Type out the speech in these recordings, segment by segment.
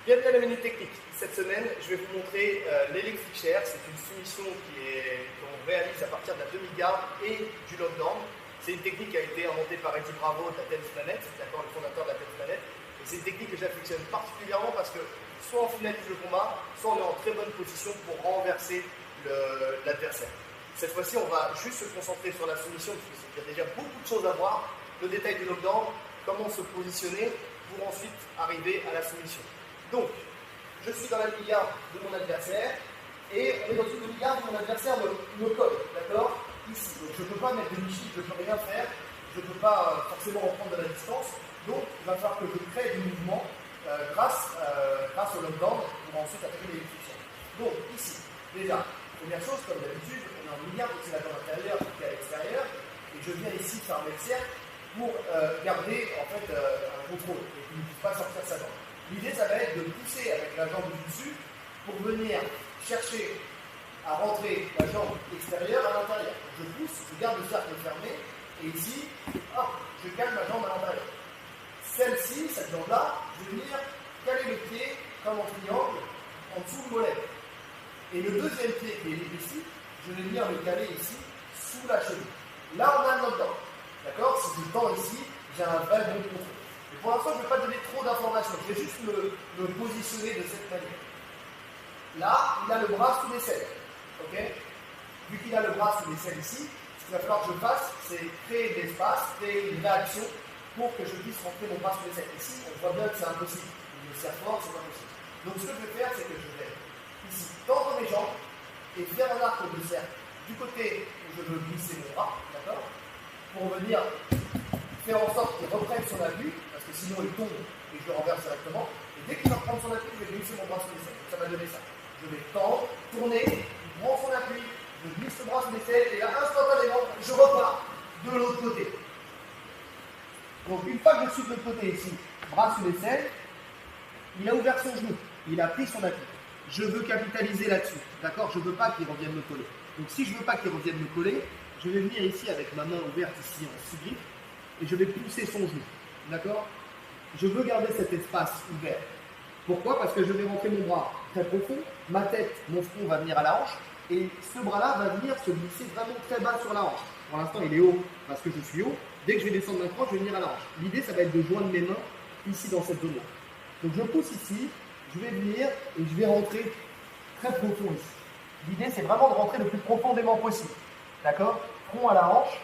Bienvenue à la Minute Technique. Cette semaine, je vais vous montrer l'Electric Chair. C'est une soumission qu'on réalise à partir de la demi-garde et du lockdown. C'est une technique qui a été inventée par Eddie Bravo de la Tennis Planet, d'accord, le fondateur de la Tennis Planet. Et c'est une technique que j'affectionne particulièrement parce que soit on finalise le combat, soit on est en très bonne position pour renverser l'adversaire. Cette fois-ci, on va juste se concentrer sur la soumission, parce qu'il y a déjà beaucoup de choses à voir. Le détail du lockdown, comment se positionner pour ensuite arriver à la soumission. Donc, je suis dans la demi-garde de mon adversaire et on est dans une demi-garde où mon adversaire me colle, d'accord? Ici. Donc, je ne peux pas mettre de nichi, je ne peux rien faire, je ne peux pas forcément reprendre de la distance. Donc, il va falloir que je crée du mouvement grâce au lockdown pour ensuite attaquer les exécutions. Donc, ici, déjà, première chose, comme d'habitude, on est en demi-garde, donc c'est la corde intérieure qui est à l'extérieur et je viens ici fermer le cercle pour garder en fait un contrôle et qu'il ne puisse pas sortir sa jambe. L'idée, ça va être de pousser avec la jambe du dessus pour venir chercher à rentrer la jambe extérieure à l'intérieur. Je pousse, je garde le cercle fermé, et ici, hop, je calme ma jambe à l'intérieur. Celle-ci, cette jambe-là, je vais venir caler le pied comme en triangle en dessous du mollet. Et le deuxième pied qui est ici, je vais venir le caler ici sous la cheville. Là, on a le knockdown. D'accord? Si je tends ici, j'ai un vrai bon contrôle. Et pour l'instant, je ne vais pas donner trop d'informations. Je vais juste me positionner de cette manière. Là, il a le bras sous l'aisselle. Okay? Vu qu'il a le bras sous l'aisselle ici, ce qu'il va falloir que je fasse, c'est créer de l'espace, créer une réaction pour que je puisse rentrer mon bras sous l'aisselle. Ici, on voit bien que c'est impossible. Je me serre fort, c'est pas possible. Donc, ce que je vais faire, c'est que je vais ici tendre mes jambes et faire un arc de cercle du côté où je veux glisser mon bras, d'accord? Pour venir faire en sorte qu'il reprenne son appui, parce que sinon il tombe et je le renverse directement. Et dès qu'il va reprendre son appui, je vais glisser mon bras sous l'aisselle. Ça va donner ça. Je vais tendre, tourner, il prend son appui, je glisse le bras sous l'aisselle et là, instantanément, je repars de l'autre côté. Donc une fois que je suis de l'autre côté ici, bras sous l'aisselle, il a ouvert son genou, il a pris son appui. Je veux capitaliser là-dessus, d'accord? Je ne veux pas qu'il revienne me coller. Donc si je ne veux pas qu'il revienne me coller, je vais venir ici avec ma main ouverte ici en sous-grip et je vais pousser son genou, d'accord? Je veux garder cet espace ouvert. Pourquoi? Parce que je vais rentrer mon bras très profond, ma tête, mon front va venir à la hanche et ce bras-là va venir se glisser vraiment très bas sur la hanche. Pour l'instant, il est haut parce que je suis haut. Dès que je vais descendre d'un cran, je vais venir à la hanche. L'idée, ça va être de joindre mes mains ici dans cette zone-là. Donc je pousse ici, je vais venir et je vais rentrer très profond ici. L'idée, c'est vraiment de rentrer le plus profondément possible. D'accord? Front à la hanche.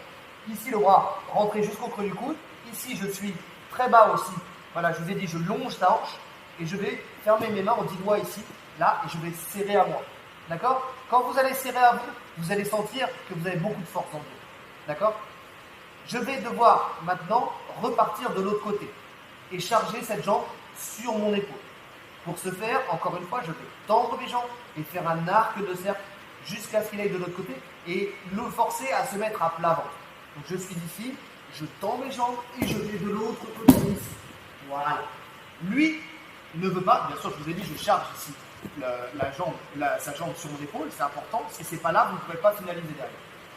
Ici, le bras rentré jusqu'au creux du coude. Ici, je suis très bas aussi. Voilà, je vous ai dit, je longe sa hanche. Et je vais fermer mes mains aux 10 doigts ici, là, et je vais serrer à moi. D'accord? Quand vous allez serrer à vous, vous allez sentir que vous avez beaucoup de force dans vous. D'accord? Je vais devoir maintenant repartir de l'autre côté et charger cette jambe sur mon épaule. Pour ce faire, encore une fois, je vais tendre mes jambes et faire un arc de cercle jusqu'à ce qu'il aille de l'autre côté et le forcer à se mettre à plat ventre. Donc je suis ici, je tends mes jambes et je vais de l'autre côté ici. Voilà. Lui ne veut pas, bien sûr, je vous ai dit, je charge ici sa jambe sur mon épaule, c'est important. Si ce n'est pas là, vous ne pourrez pas finaliser derrière.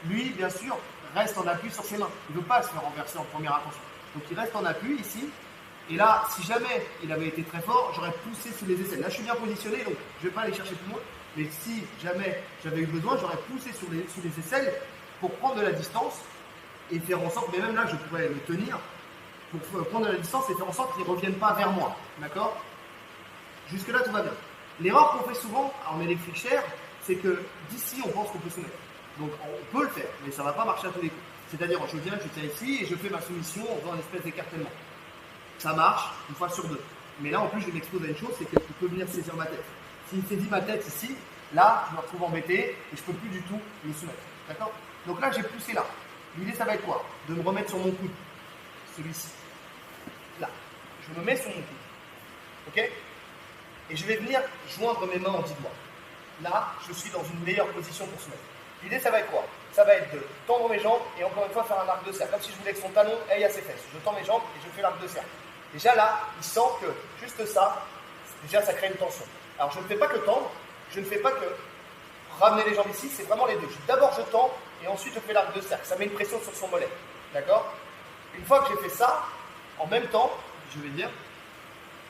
Lui, bien sûr, reste en appui sur ses mains. Il ne veut pas se faire renverser en première intention. Donc il reste en appui ici. Et là, si jamais il avait été très fort, j'aurais poussé sous les aisselles. Là, je suis bien positionné, donc je ne vais pas aller chercher plus loin. Mais si jamais j'avais eu besoin, j'aurais poussé sous les aisselles pour prendre de la distance et faire en sorte, mais même là, je pourrais le tenir pour prendre de la distance et faire en sorte qu'il ne revienne pas vers moi. D'accord? Jusque-là, tout va bien. L'erreur qu'on fait souvent en Electric Chair, c'est que d'ici, on pense qu'on peut se mettre. Donc, on peut le faire, mais ça ne va pas marcher à tous les coups. C'est-à-dire, je viens ici et je fais ma soumission en faisant une espèce d'écartèlement. Ça marche une fois sur deux. Mais là, en plus, je m'expose à une chose, c'est qu'il peut venir saisir ma tête. S'il saisit ma tête ici, là, je me retrouve embêté et je ne peux plus du tout me soumettre. D'accord? Donc là, j'ai poussé là. L'idée, ça va être quoi? De me remettre sur mon coude. Celui-ci. Là. Je me mets sur mon coude. Ok? Et je vais venir joindre mes mains en 10 doigts. Là, je suis dans une meilleure position pour se mettre. L'idée, ça va être quoi? Ça va être de tendre mes jambes et encore une fois faire un arc de cercle. Comme si je voulais que son talon aille à ses fesses. Je tends mes jambes et je fais l'arc de cercle. Déjà là, il sent que juste ça, déjà ça crée une tension. Alors je ne fais pas que tendre, je ne fais pas que ramener les jambes ici, c'est vraiment les deux. D'abord je tends et ensuite je fais l'arc de cercle. Ça met une pression sur son mollet. D'accord? Une fois que j'ai fait ça, en même temps, je vais dire,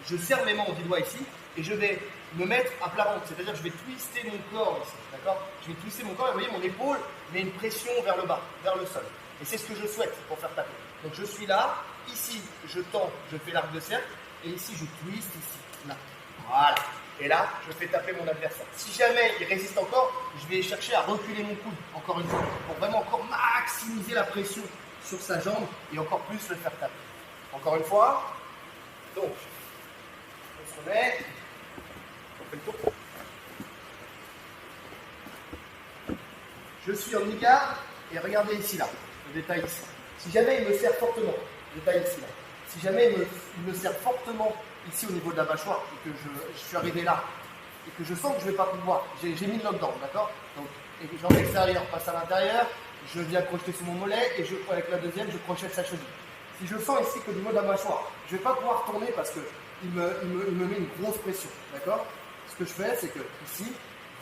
je serre mes mains au 10 doigts ici et je vais me mettre à plat ventre, c'est-à-dire que je vais twister mon corps ici, d'accord? Je vais twister mon corps et vous voyez mon épaule met une pression vers le bas, vers le sol. Et c'est ce que je souhaite pour faire taper. Donc je suis là, ici je tends, je fais l'arc de cercle et ici je twiste, ici, là. Voilà. Et là, je fais taper mon adversaire. Si jamais il résiste encore, je vais chercher à reculer mon coude, encore une fois, pour vraiment encore maximiser la pression sur sa jambe et encore plus le faire taper. Encore une fois, donc, on se remet, on fait le tour. Je suis en mi-garde et regardez ici, là, le détail ici. Si jamais il me serre fortement, le détail ici, là. Si jamais il me serre fortement ici au niveau de la mâchoire et que je suis arrivé là et que je sens que je ne vais pas pouvoir, j'ai mis le knockdown, d'accord? Donc, jambe extérieure passe à l'intérieur, je viens crocheter sur mon mollet et avec la deuxième, je crochette sa cheville. Si je sens ici qu'au niveau de la mâchoire, je ne vais pas pouvoir tourner parce qu'il me met une grosse pression, d'accord? Ce que je fais, c'est que ici,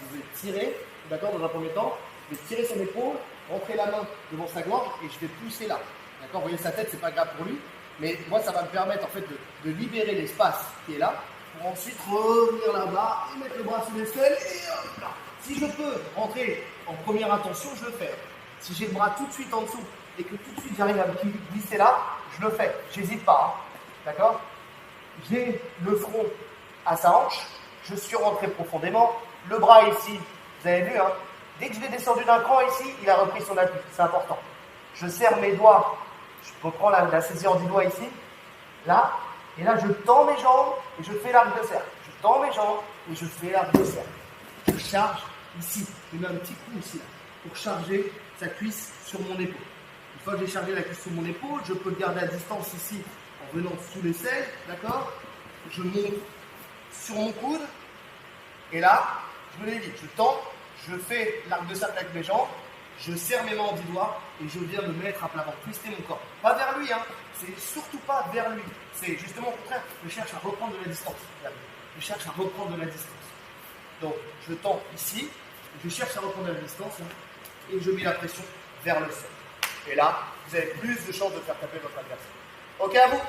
je vais tirer, d'accord, dans un premier temps, je vais tirer son épaule, rentrer la main devant sa gorge et je vais pousser là, d'accord? Vous voyez sa tête, c'est pas grave pour lui. Mais moi, ça va me permettre en fait de libérer l'espace qui est là pour ensuite revenir là-bas et mettre le bras sous l'aisselle et hop là. Si je peux rentrer en première intention, je le fais. Si j'ai le bras tout de suite en dessous et que tout de suite j'arrive à me glisser là, je le fais. J'hésite pas. Hein. D'accord? J'ai le front à sa hanche. Je suis rentré profondément. Le bras ici, vous avez vu, hein, dès que je l'ai descendu d'un cran ici, il a repris son appui. C'est important. Je serre mes doigts. Je reprends la saisie en 10 doigts ici, là, et là je tends mes jambes et je fais l'arc de cercle. Je tends mes jambes et je fais l'arc de cercle. Je charge ici, je mets un petit coup ici, là, pour charger sa cuisse sur mon épaule. Une fois que j'ai chargé la cuisse sur mon épaule, je peux le garder à distance ici en venant sous l'aisselle, d'accord? Je monte sur mon coude, et là, je me l'ai dit, je tends, je fais l'arc de cercle avec mes jambes, je serre mes mains en 10 doigts et je viens me mettre à plat ventre, twister mon corps. Pas vers lui, hein. C'est surtout pas vers lui. C'est justement au contraire, je cherche à reprendre de la distance. Je cherche à reprendre de la distance. Donc, je tends ici, je cherche à reprendre de la distance hein, et je mets la pression vers le sol. Et là, vous avez plus de chances de faire taper votre adversaire. Ok à vous?